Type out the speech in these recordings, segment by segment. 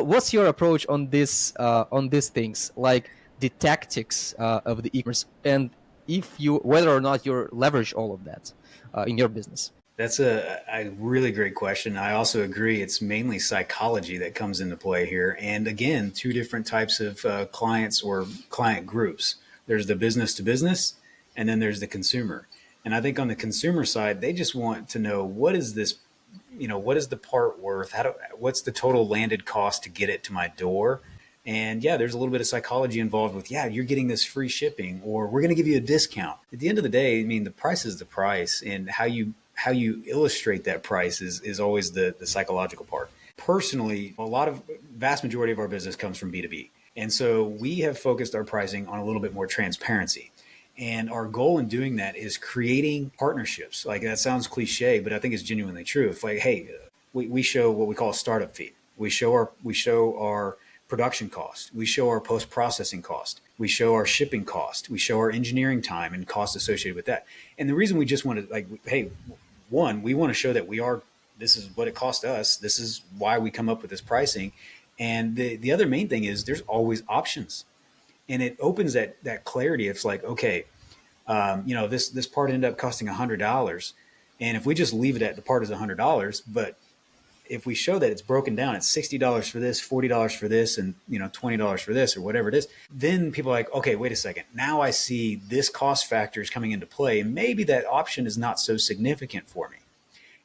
What's your approach on these things, like the tactics of the e-commerce, and if you whether or not you leverage all of that in your business? That's a really great question. I also agree. It's mainly psychology that comes into play here. And again, two different types of clients or client groups. There's the business to business, and then there's the consumer. And I think on the consumer side, they just want to know, what is this, what is the part worth? What's the total landed cost to get it to my door? And yeah, there's a little bit of psychology involved with, yeah, you're getting this free shipping, or we're going to give you a discount. At the end of the day, I mean, the price is the price, and how you illustrate that price is always the psychological part. Personally, vast majority of our business comes from B2B. And so we have focused our pricing on a little bit more transparency. And our goal in doing that is creating partnerships. Like, that sounds cliche, but I think it's genuinely true. If, like, hey, we show what we call a startup fee. We show our production cost. We show our post processing cost. We show our shipping cost. We show our engineering time and costs associated with that. And the reason we just want to, like, hey, one, we want to show that this is what it cost us. This is why we come up with this pricing. And the other main thing is there's always options, and it opens that clarity. It's like, okay, this part ended up costing $100, and if we just leave it at the part is $100, but if we show that it's broken down, it's $60 for this, $40 for this, and $20 for this, or whatever it is, then people are like, okay, wait a second. Now I see this cost factor is coming into play, and maybe that option is not so significant for me.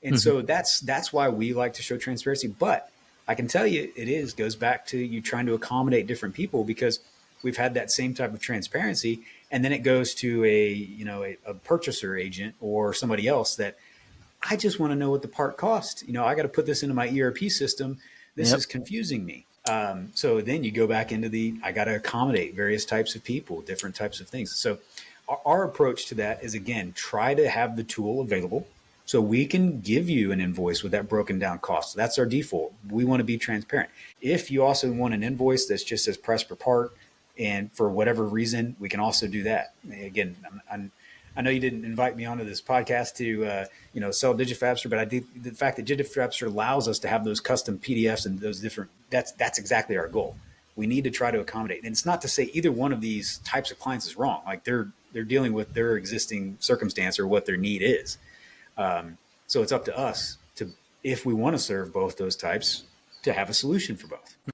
And Mhm. so that's why we like to show transparency. But I can tell you, goes back to you trying to accommodate different people, because we've had that same type of transparency, and then it goes to a purchaser agent or somebody else that, I just want to know what the part cost. I got to put this into my ERP system. This Yep. is confusing me. So then you go back into I got to accommodate various types of people, different types of things. So our approach to that is, again, try to have the tool available so we can give you an invoice with that broken down cost. So that's our default. We want to be transparent. If you also want an invoice that's just as price per part, and for whatever reason, we can also do that. Again, I know you didn't invite me onto this podcast to sell Digifabster, but the fact that Digifabster allows us to have those custom PDFs and those different, that's exactly our goal. We need to try to accommodate. And it's not to say either one of these types of clients is wrong. Like, they're dealing with their existing circumstance or what their need is. So it's up to us to, if we want to serve both those types, to have a solution for both.